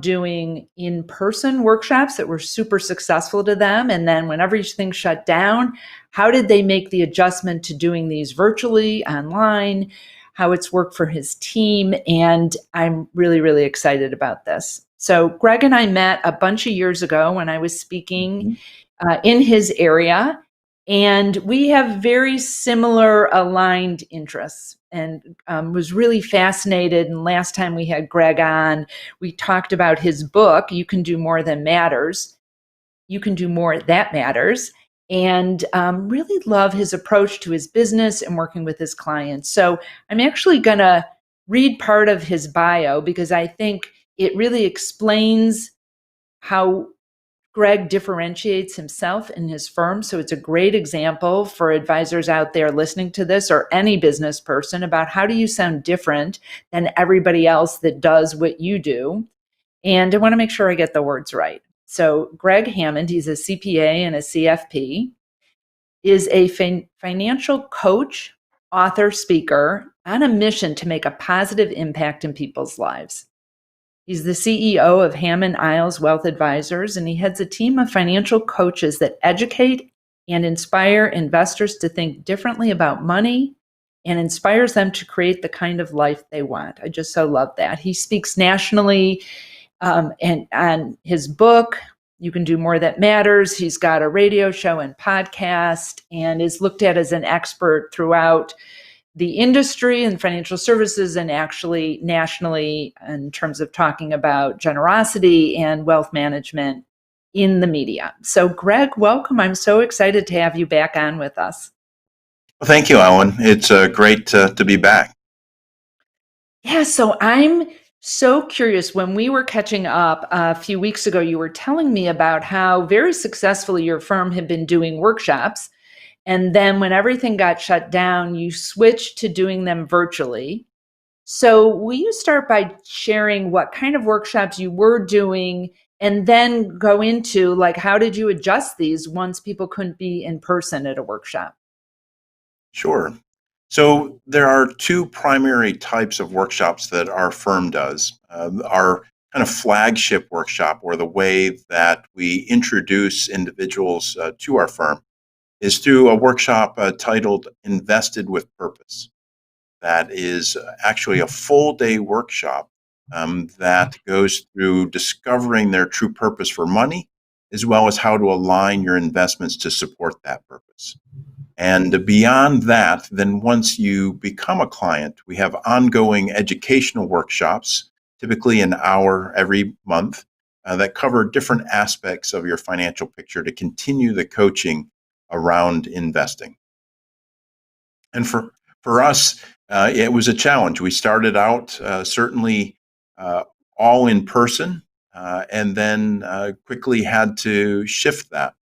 doing in-person workshops that were super successful to them. And then when everything shut down, how did they make the adjustment to doing these virtually, online, how it's worked for his team. And I'm really, really excited about this. So Greg and I met a bunch of years ago when I was speaking in his area. And we have very similar aligned interests, and was really fascinated. And last time we had Greg on, we talked about his book, You Can Do More Than Matters. You Can Do More That Matters. And really love his approach to his business and working with his clients. So I'm actually going to read part of his bio because I think it really explains how Greg differentiates himself and his firm. So it's a great example for advisors out there listening to this, or any business person, about how do you sound different than everybody else that does what you do. And I want to make sure I get the words right. So Greg Hammond, he's a CPA and a CFP, is a financial coach, author, speaker on a mission to make a positive impact in people's lives. He's the CEO of Hammond Isles Wealth Advisors, and he heads a team of financial coaches that educate and inspire investors to think differently about money and inspires them to create the kind of life they want. I just so love that. He speaks nationally, and on his book, You Can Do More That Matters. He's got a radio show and podcast, and is looked at as an expert throughout the industry and financial services, and actually nationally, in terms of talking about generosity and wealth management in the media. So Greg, welcome. I'm so excited to have you back on with us. Well, thank you, Ellen. It's great to be back. Yeah, so I'm so curious. When we were catching up a few weeks ago, you were telling me about how very successfully your firm had been doing workshops. And then when everything got shut down, you switched to doing them virtually. So will you start by sharing what kind of workshops you were doing, and then go into, like, how did you adjust these once people couldn't be in person at a workshop? Sure. So there are two primary types of workshops that our firm does. Our kind of flagship workshop, or the way that we introduce individuals to our firm, is through a workshop titled Invested with Purpose. That is actually a full day workshop that goes through discovering their true purpose for money, as well as how to align your investments to support that purpose. And beyond that, then once you become a client, we have ongoing educational workshops, typically an hour every month, that cover different aspects of your financial picture to continue the coaching around investing. And for us, it was a challenge. We started out certainly all in person, and then quickly had to shift that.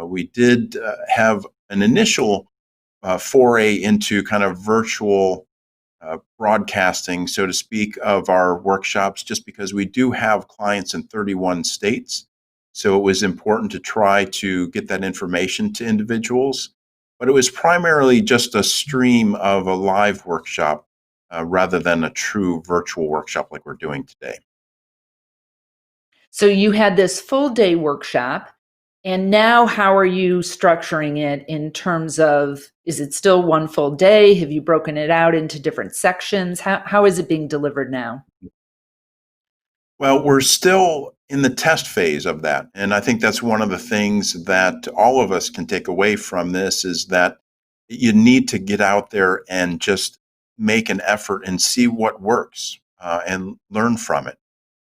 We did have an initial foray into kind of virtual broadcasting, so to speak, of our workshops, just because we do have clients in 31 states. So it was important to try to get that information to individuals. But it was primarily just a stream of a live workshop rather than a true virtual workshop like we're doing today. So you had this full day workshop, and now how are you structuring it in terms of, is it still one full day? Have you broken it out into different sections? How is it being delivered now? Well, we're still in the test phase of that. And I think that's one of the things that all of us can take away from this, is that you need to get out there and just make an effort and see what works and learn from it.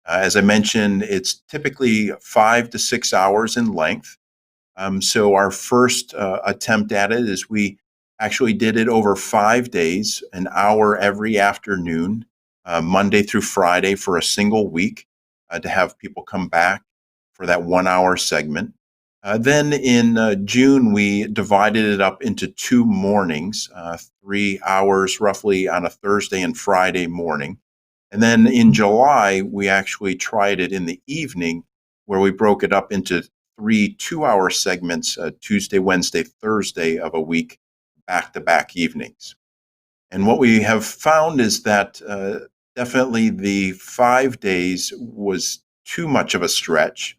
As I mentioned, it's typically 5 to 6 hours in length. So our first attempt at it is we actually did it over 5 days, an hour every afternoon, Monday through Friday for a single week, to have people come back for that 1 hour segment. Then in June, we divided it up into 2 mornings, 3 hours roughly on a Thursday and Friday morning. And then in July, we actually tried it in the evening, where we broke it up into 3 2-hour segments, Tuesday, Wednesday, Thursday of a week, back-to-back evenings. And what we have found is that definitely the 5 days was too much of a stretch.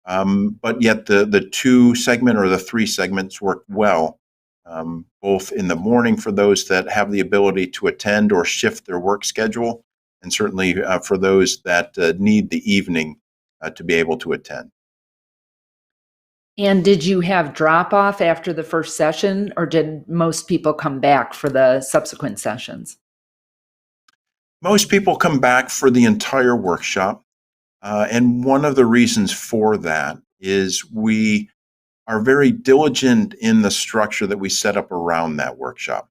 But yet the two segment or the three segments work well, both in the morning for those that have the ability to attend or shift their work schedule, and certainly for those that need the evening to be able to attend. And did you have drop off after the first session, or did most people come back for the subsequent sessions? Most people come back for the entire workshop. And one of the reasons for that is we are very diligent in the structure that we set up around that workshop,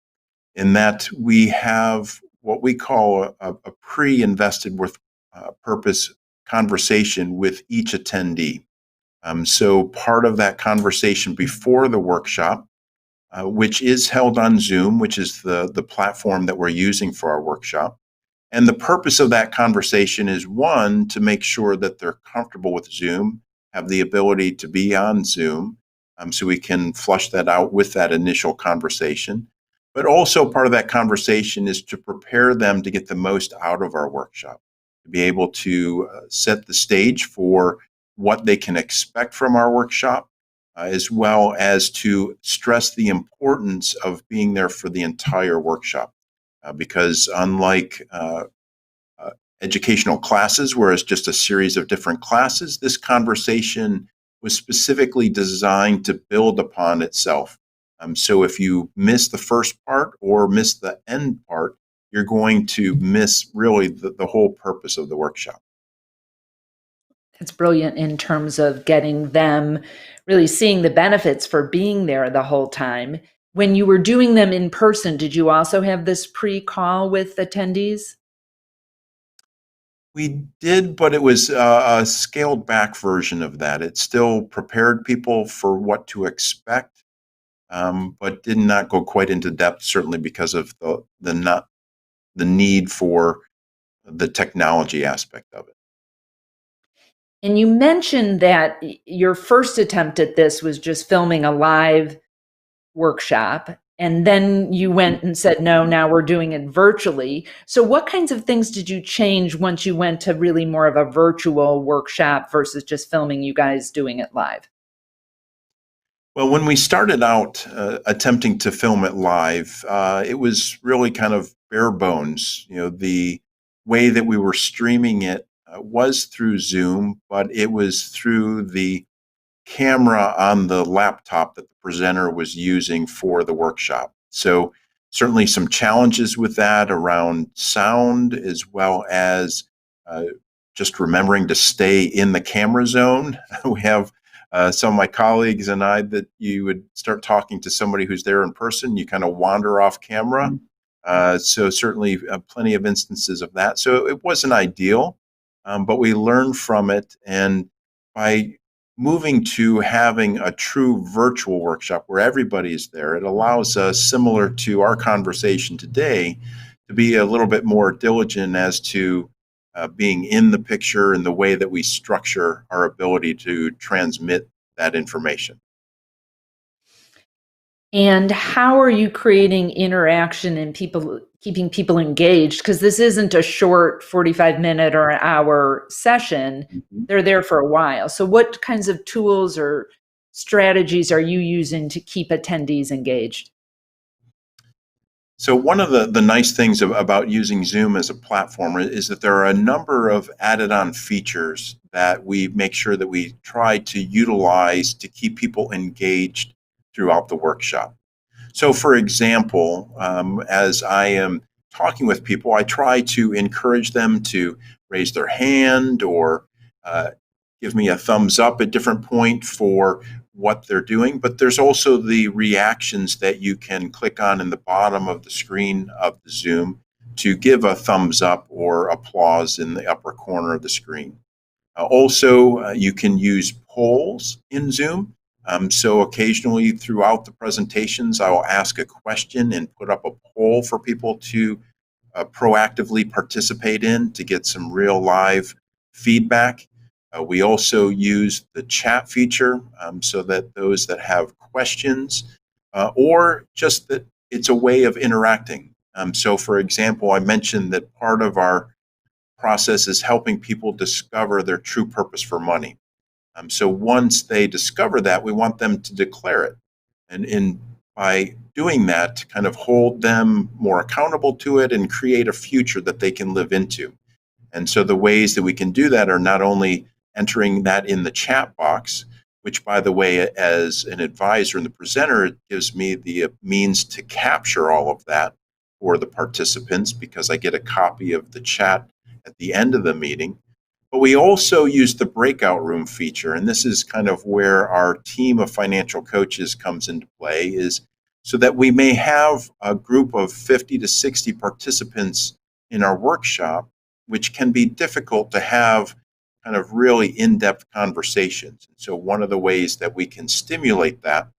in that we have what we call a pre-invested with purpose conversation with each attendee. So part of that conversation before the workshop, which is held on Zoom, which is the platform that we're using for our workshop. And the purpose of that conversation is, one, to make sure that they're comfortable with Zoom, have the ability to be on Zoom, so we can flush that out with that initial conversation. But also part of that conversation is to prepare them to get the most out of our workshop, to be able to set the stage for what they can expect from our workshop, as well as to stress the importance of being there for the entire workshop. Because unlike uh, educational classes, where it's just a series of different classes, this conversation was specifically designed to build upon itself. So if you miss the first part or miss the end part, you're going to miss really the whole purpose of the workshop. It's brilliant in terms of getting them really seeing the benefits for being there the whole time. When you were doing them in person, did you also have this pre-call with attendees? We did, but it was a scaled back version of that. It still prepared people for what to expect, but did not go quite into depth, certainly because of the need for the technology aspect of it. And you mentioned that your first attempt at this was just filming a live workshop. And then you went and said, no, now we're doing it virtually. So, what kinds of things did you change once you went to really more of a virtual workshop versus just filming you guys doing it live? Well, when we started out attempting to film it live, it was really kind of bare bones. The way that we were streaming it was through Zoom, but it was through the camera on the laptop that the presenter was using for the workshop. So certainly some challenges with that around sound, as well as uh, just remembering to stay in the camera zone. We have some of my colleagues and I that you would start talking to somebody who's there in person, you kind of wander off camera. So certainly plenty of instances of that. So it wasn't ideal, but we learned from it. And by moving to having a true virtual workshop where everybody is there, it allows us, similar to our conversation today, to be a little bit more diligent as to being in the picture and the way that we structure our ability to transmit that information. And how are you creating interaction and people keeping people engaged? Because this isn't a short 45-minute or an hour session. Mhm. They're there for a while. So what kinds of tools or strategies are you using to keep attendees engaged? So one of the nice things about using Zoom as a platform is that there are a number of added on features that we make sure that we try to utilize to keep people engaged throughout the workshop. So, for example, as I am talking with people, I try to encourage them to raise their hand or uh, give me a thumbs up at different point for what they're doing. But there's also the reactions that you can click on in the bottom of the screen of the Zoom to give a thumbs up or applause in the upper corner of the screen. Also, you can use polls in Zoom. So occasionally throughout the presentations, I will ask a question and put up a poll for people to proactively participate in to get some real live feedback. We also use the chat feature so that those that have questions or just that it's a way of interacting. So, for example, I mentioned that part of our process is helping people discover their true purpose for money. So once they discover that, we want them to declare it. And by doing that, kind of hold them more accountable to it and create a future that they can live into. And so the ways that we can do that are not only entering that in the chat box, which, by the way, as an advisor and the presenter, it gives me the means to capture all of that for the participants because I get a copy of the chat at the end of the meeting. But we also use the breakout room feature, and this is kind of where our team of financial coaches comes into play, is so that we may have a group of 50 to 60 participants in our workshop, which can be difficult to have kind of really in-depth conversations. And so one of the ways that we can stimulate that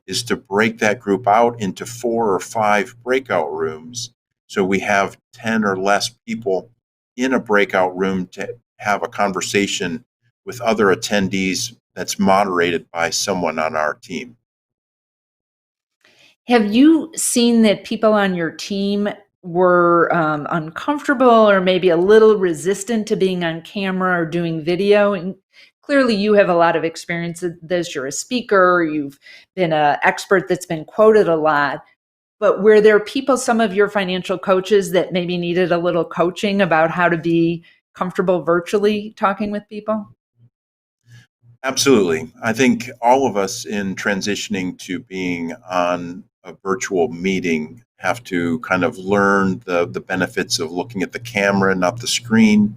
is to break that group out into 4 or 5 breakout rooms. So we have 10 or less people in a breakout room to have a conversation with other attendees that's moderated by someone on our team. Have you seen that people on your team were uncomfortable or maybe a little resistant to being on camera or doing video? And clearly, you have a lot of experience in this. You're a speaker, you've been an expert that's been quoted a lot. But were there people, some of your financial coaches, that maybe needed a little coaching about how to be comfortable virtually talking with people? Absolutely. I think all of us in transitioning to being on a virtual meeting have to kind of learn the benefits of looking at the camera, not the screen.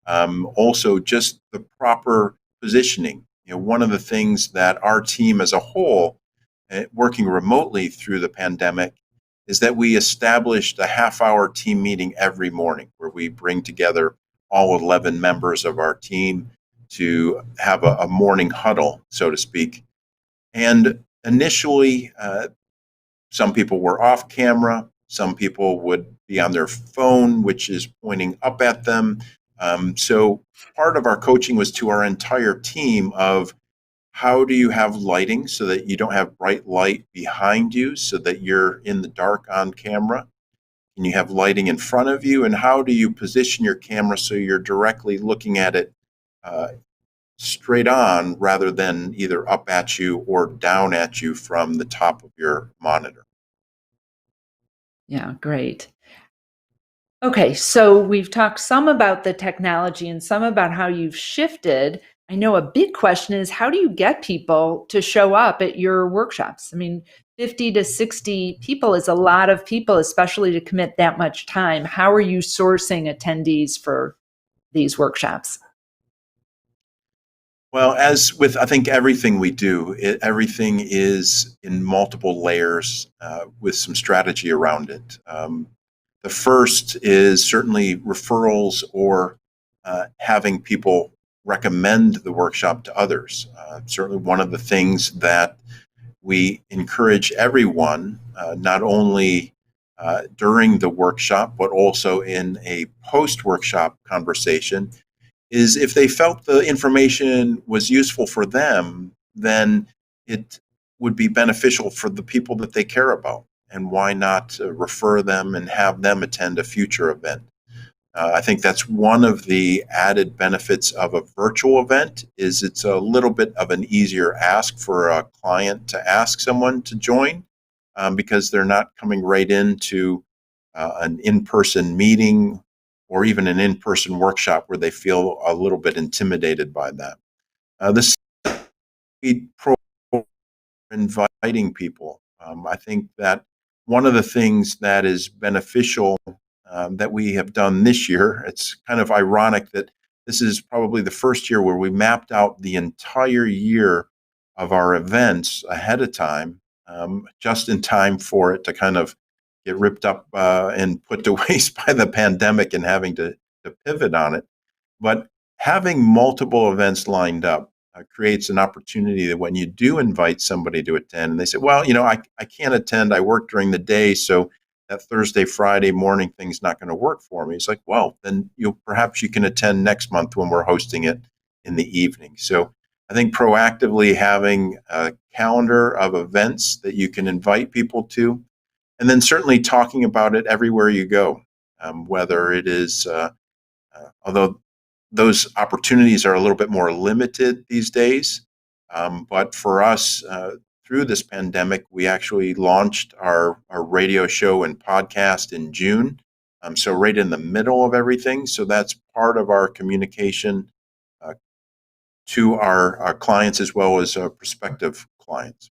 Also, just the proper positioning. One of the things that our team as a whole, working remotely through the pandemic, is that we established a half-hour team meeting every morning where we bring together all 11 members of our team to have a morning huddle, so to speak. And initially, some people were off camera, some people would be on their phone, which is pointing up at them. So part of our coaching was to our entire team of how do you have lighting so that you don't have bright light behind you so that you're in the dark on camera? Can you have lighting in front of you? And how do you position your camera so you're directly looking at it uh, straight on rather than either up at you or down at you from the top of your monitor? Yeah, great. Okay, so we've talked some about the technology and some about how you've shifted. I know a big question is how do you get people to show up at your workshops? I mean, 50 to 60 people is a lot of people, especially to commit that much time. How are you sourcing attendees for these workshops? Well, as with I think everything we do, everything is in multiple layers with some strategy around it. The first is certainly referrals or having people recommend the workshop to others. Certainly, one of the things that we encourage everyone, not only during the workshop, but also in a post workshop conversation, is if they felt the information was useful for them, then it would be beneficial for the people that they care about. And why not refer them and have them attend a future event? I think that's one of the added benefits of a virtual event is it's a little bit of an easier ask for a client to ask someone to join because they're not coming right into an in-person meeting or even an in-person workshop where they feel a little bit intimidated by that. This pro inviting people. I think that one of the things that is beneficial that we have done this year, it's kind of ironic that this is probably the first year where we mapped out the entire year of our events ahead of time, just in time for it to kind of get ripped up and put to waste by the pandemic and having to pivot on it. But having multiple events lined up creates an opportunity that when you do invite somebody to attend and they say, well, I can't attend, I work during the day, so that Thursday, Friday morning thing's not going to work for me. It's like, well, then perhaps you can attend next month when we're hosting it in the evening. So I think proactively having a calendar of events that you can invite people to, and then certainly talking about it everywhere you go, whether it is although those opportunities are a little bit more limited these days. But for us, through this pandemic, we actually launched our radio show and podcast in June. So right in the middle of everything. So that's part of our communication uh, to our clients as well as prospective clients.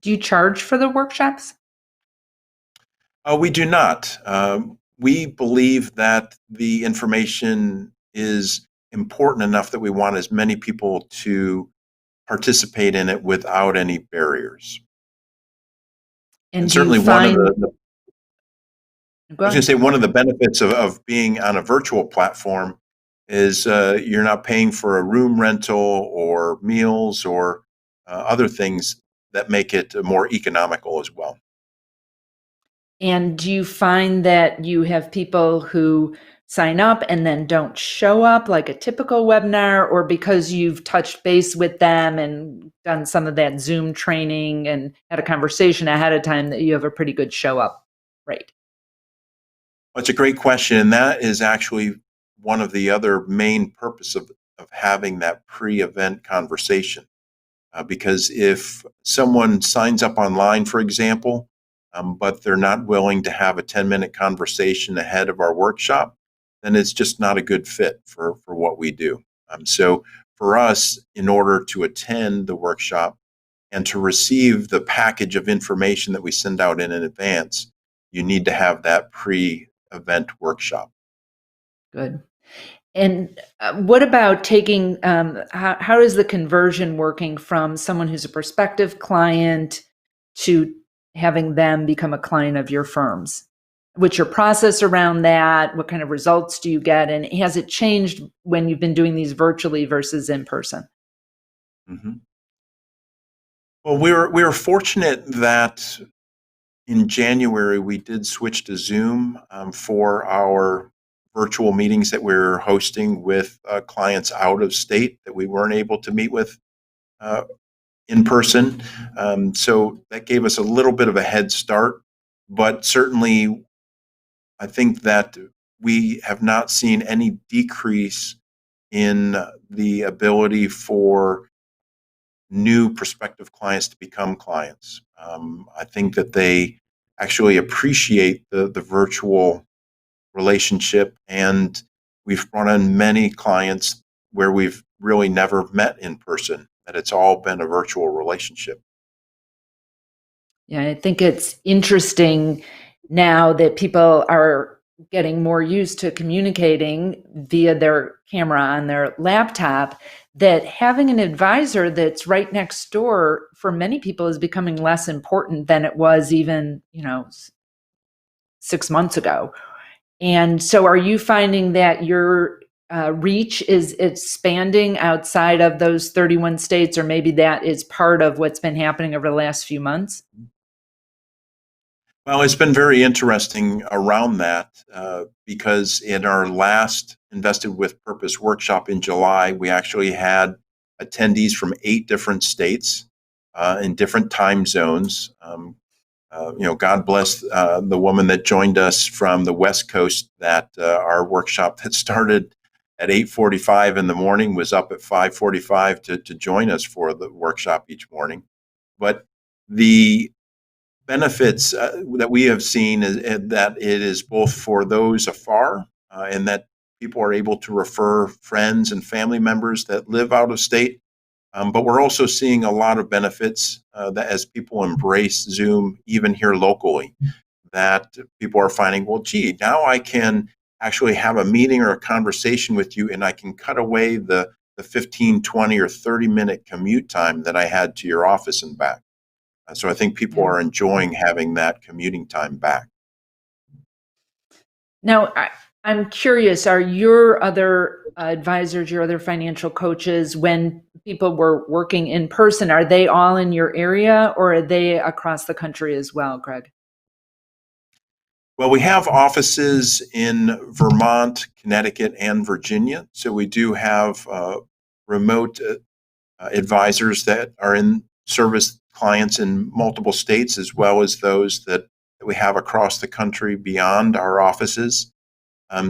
Do you charge for the workshops? We do not. We believe that the information is important enough that we want as many people to participate in it without any barriers. And And do you certainly one of find, I go was going to ahead. say one of the benefits of being on a virtual platform is you're not paying for a room rental or meals or other things that make it more economical as well. And do you find that you have people who sign up and then don't show up like a typical webinar, or because you've touched base with them and done some of that Zoom training and had a conversation ahead of time that you have a pretty good show up rate? Well, it's a great question, and that is actually one of the other main purpose of having that pre-event conversation. Because if someone signs up online, for example, but they're not willing to have a 10-minute conversation ahead of our workshop, then it's just not a good fit for what we do. So for us, in order to attend the workshop and to receive the package of information that we send out in advance, you need to have that pre-event workshop. Good. And what about taking, how is the conversion working from someone who's a prospective client to having them become a client of your firms? What's your process around that? What kind of results do you get? And has it changed when you've been doing these virtually versus in person? Mhm. Well, we were fortunate that in January we did switch to Zoom for our virtual meetings that we are hosting with clients out of state that we weren't able to meet with uh, in person. So that gave us a little bit of a head start, but certainly I think that we have not seen any decrease in the ability for new prospective clients to become clients. I think that they actually appreciate the virtual relationship, and we've brought in many clients where we've really never met in person, that it's all been a virtual relationship. Yeah, I think it's interesting now that people are getting more used to communicating via their camera on their laptop, that having an advisor that's right next door for many people is becoming less important than it was even, 6 months ago. And so are you finding that your reach is expanding outside of those 31 states, or maybe that is part of what's been happening over the last few months? Well, it's been very interesting around that because in our last Invested with Purpose workshop in July, we actually had attendees from 8 different states in different time zones. God bless the woman that joined us from the West Coast. That our workshop that started at 8:45 in the morning was up at 5:45 to join us for the workshop each morning. But the benefits that we have seen is that it is both for those afar and that people are able to refer friends and family members that live out of state. But we're also seeing a lot of benefits that as people embrace Zoom, even here locally, that people are finding, well, gee, now I can actually have a meeting or a conversation with you and I can cut away the 15, 20, or 30-minute commute time that I had to your office and back. So I think people Yeah. are enjoying having that commuting time back. Now, I'm curious, are your other advisors, your other financial coaches, when people were working in person, are they all in your area or are they across the country as well, Greg? Well, we have offices in Vermont, Connecticut, and Virginia. So we do have remote advisors that are in service clients in multiple states, as well as those that we have across the country beyond our offices.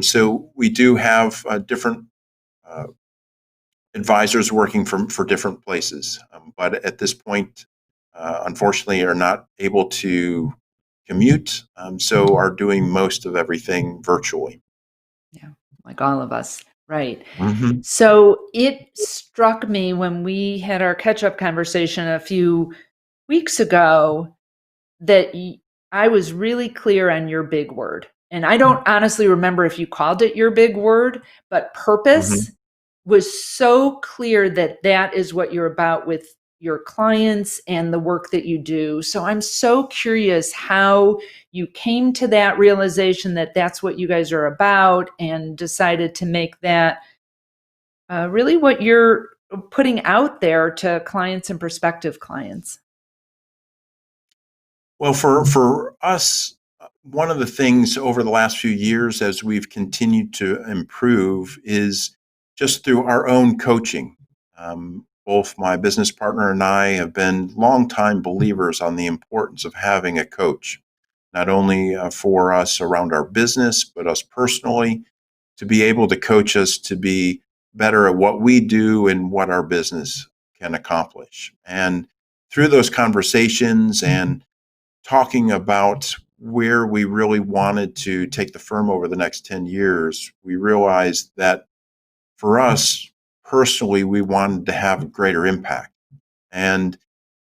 So we do have different uh, advisors working for different places, but at this point, unfortunately, are not able to commute, so are doing most of everything virtually. Yeah, like all of us. Right. Hmm. So it struck me when we had our catch up conversation a few weeks ago that I was really clear on your big word. And I don't honestly remember if you called it your big word, but purpose Hmm. was so clear that that is what you're about with your clients and the work that you do. So I'm so curious how you came to that realization that that's what you guys are about and decided to make that really what you're putting out there to clients and prospective clients. Well, for us, one of the things over the last few years as we've continued to improve is just through our own coaching. Both my business partner and I have been longtime believers on the importance of having a coach, not only for us around our business, but us personally, to be able to coach us to be better at what we do and what our business can accomplish. And through those conversations and talking about where we really wanted to take the firm over the next 10 years, we realized that for us personally, we wanted to have a greater impact. And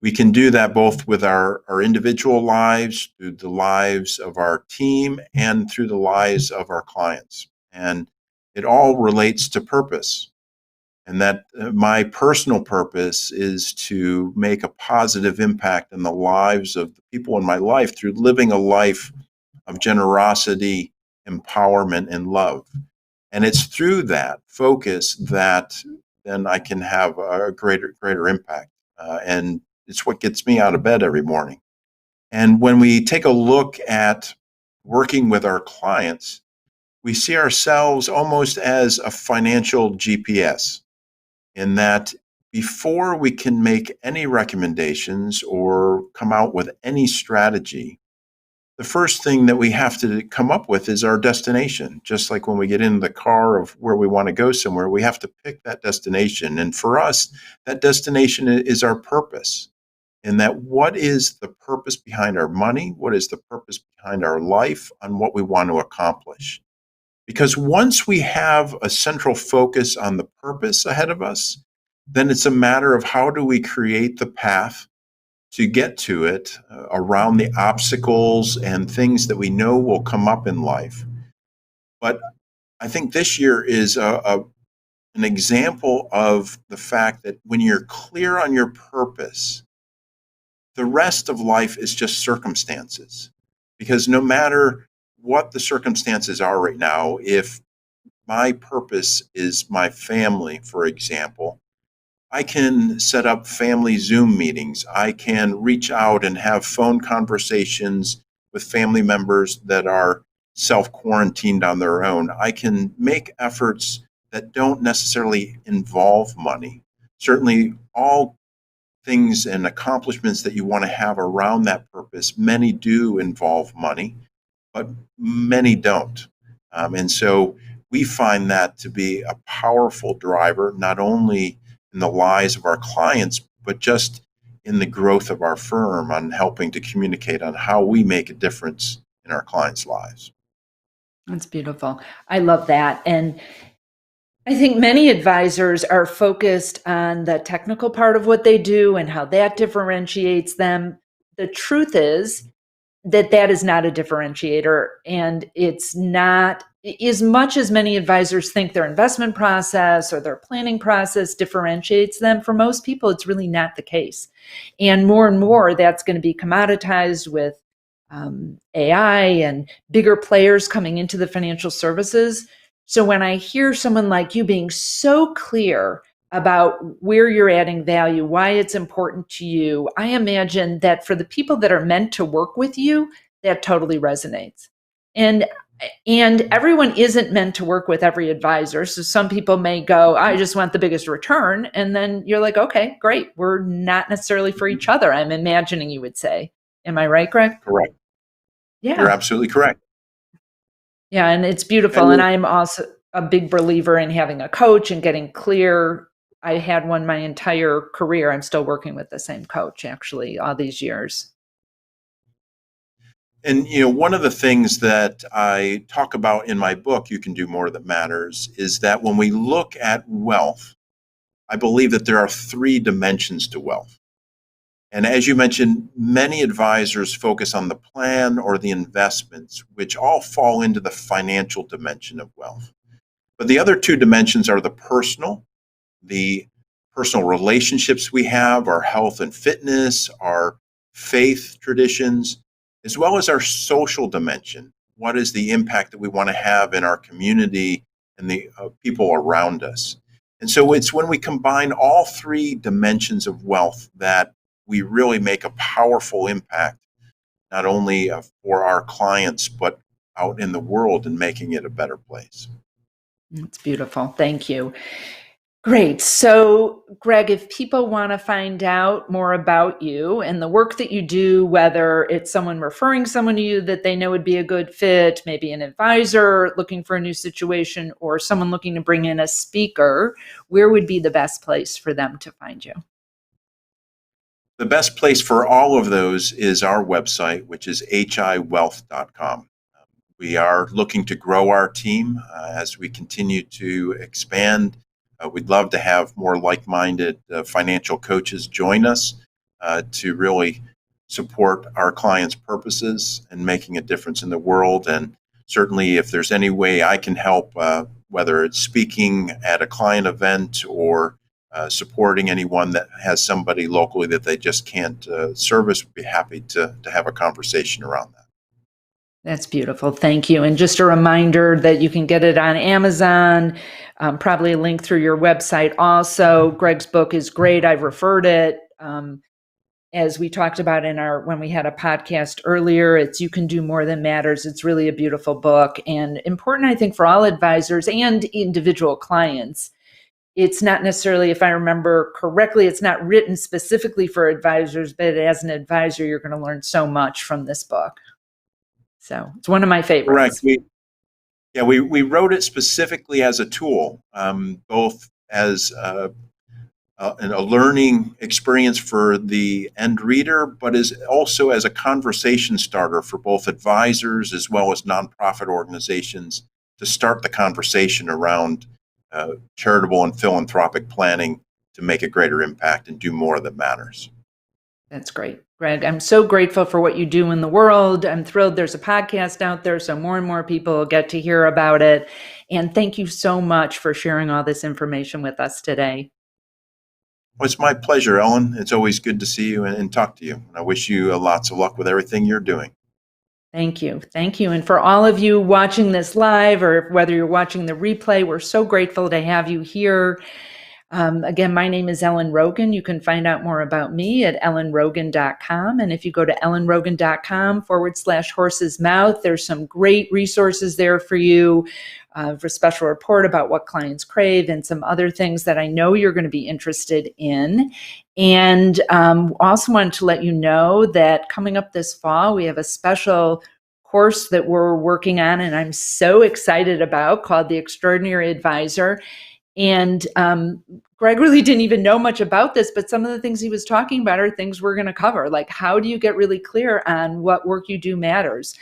we can do that both with our individual lives, through the lives of our team, and through the lives of our clients. And it all relates to purpose. And that my personal purpose is to make a positive impact in the lives of the people in my life through living a life of generosity, empowerment, and love. And it's through that focus that then I can have a greater impact. And it's what gets me out of bed every morning. And when we take a look at working with our clients, we see ourselves almost as a financial GPS, in that before we can make any recommendations or come out with any strategy, the first thing that we have to come up with is our destination. Just like when we get in the car of where we want to go somewhere, we have to pick that destination. And for us, that destination is our purpose. And that, what is the purpose behind our money? What is the purpose behind our life, on what we want to accomplish? Because once we have a central focus on the purpose ahead of us, then it's a matter of how do we create the path to get to it, around the obstacles and things that we know will come up in life. But I think this year is an example of the fact that when you're clear on your purpose, the rest of life is just circumstances. Because no matter what the circumstances are right now, if my purpose is my family, for example, I can set up family Zoom meetings. I can reach out and have phone conversations with family members that are self quarantined on their own. I can make efforts that don't necessarily involve money. Certainly, all things and accomplishments that you want to have around that purpose, many do involve money, but many don't. And so we find that to be a powerful driver, not only in the lives of our clients, but just in the growth of our firm, on helping to communicate on how we make a difference in our clients' lives. That's beautiful. I love that. And I think many advisors are focused on the technical part of what they do and how that differentiates them. The truth is that that is not a differentiator. And it's not, as much as many advisors think their investment process or their planning process differentiates them, for most people, it's really not the case. And more, that's going to be commoditized with AI and bigger players coming into the financial services. So when I hear someone like you being so clear about where you're adding value, why it's important to you, I imagine that for the people that are meant to work with you, that totally resonates. And and everyone isn't meant to work with every advisor. So some people may go, I just want the biggest return. And then you're like, okay, great. We're not necessarily for each other, I'm imagining you would say. Am I right, Greg? Correct. You're Yeah. absolutely correct. Yeah, and it's beautiful. And And I'm also a big believer in having a coach and getting clear. I had one my entire career. I'm still working with the same coach actually all these years. one of the things that I talk about in my book, You Can Do More That Matters, is that when we look at wealth, I believe that there are three dimensions to wealth. And as you mentioned, many advisors focus on the plan or the investments, which all fall into the financial dimension of wealth. But the other two dimensions are the personal relationships we have, our health and fitness, our faith traditions, as well as our social dimension. What is the impact that we want to have in our community and the people around us? And so it's when we combine all three dimensions of wealth that we really make a powerful impact, not only for our clients, but out in the world and making it a better place. It's beautiful. Thank you. Great. So, Greg, if people want to find out more about you and the work that you do, whether it's someone referring someone to you that they know would be a good fit, maybe an advisor looking for a new situation, or someone looking to bring in a speaker, where would be the best place for them to find you? The best place for all of those is our website, which is hiwealth.com. We are looking to grow our team as we continue to expand. We'd love to have more like minded financial coaches join us to really support our clients' purposes and making a difference in the world. And certainly, if there's any way I can help, whether it's speaking at a client event or supporting anyone that has somebody locally that they just can't service, would be happy to have a conversation around that. That's beautiful. Thank you. And just a reminder that you can get it on Amazon, probably a link through your website also. Greg's book is great. I've referred it. As we talked about when we had a podcast earlier, it's You Can Do More Than Matters. It's really a beautiful book and important, I think, for all advisors and individual clients. It's not necessarily, if I remember correctly, it's not written specifically for advisors, but as an advisor, you're going to learn so much from this book. So it's one of my Correct. favorites. We wrote it specifically as a tool, both as a learning experience for the end reader, but is also as a conversation starter for both advisors as well as nonprofit organizations to start the conversation around charitable and philanthropic planning to make a greater impact and do more that matters. That's great, Greg. I'm so grateful for what you do in the world. I'm thrilled there's a podcast out there so more and more people get to hear about it. And thank you so much for sharing all this information with us today. Well, it's my pleasure, Ellen. It's always good to see you and talk to you. And I wish you lots of luck with everything you're doing. Thank you. Thank you. And for all of you watching this live or whether you're watching the replay, we're so grateful to have you here. Again, my name is Ellen Rogan. You can find out more about me at ellenrogan.com. And if you go to ellenrogan.com/horse's mouth, there's some great resources there for you for special report about what clients crave and some other things that I know you're going to be interested in. And also wanted to let you know that coming up this fall, we have a special course that we're working on and I'm so excited about called The Extraordinary Advisor. And Greg really didn't even know much about this, but some of the things he was talking about are things we're going to cover. Like, how do you get really clear on what work you do matters?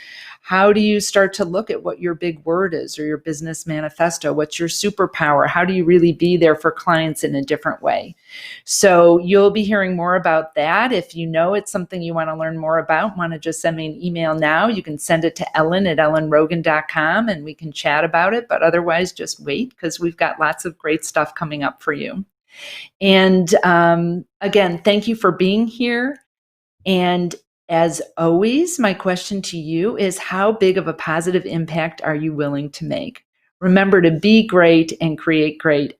How do you start to look at what your big word is or your business manifesto? What's your superpower? How do you really be there for clients in a different way? So you'll be hearing more about that. If you know it's something you want to learn more about, want to just send me an email now, you can send it to ellen@ellenrogan.com and we can chat about it. But otherwise, just wait because we've got lots of great stuff coming up for you. And again, thank you for being here. And as always, my question to you is how big of a positive impact are you willing to make? Remember to be great and create great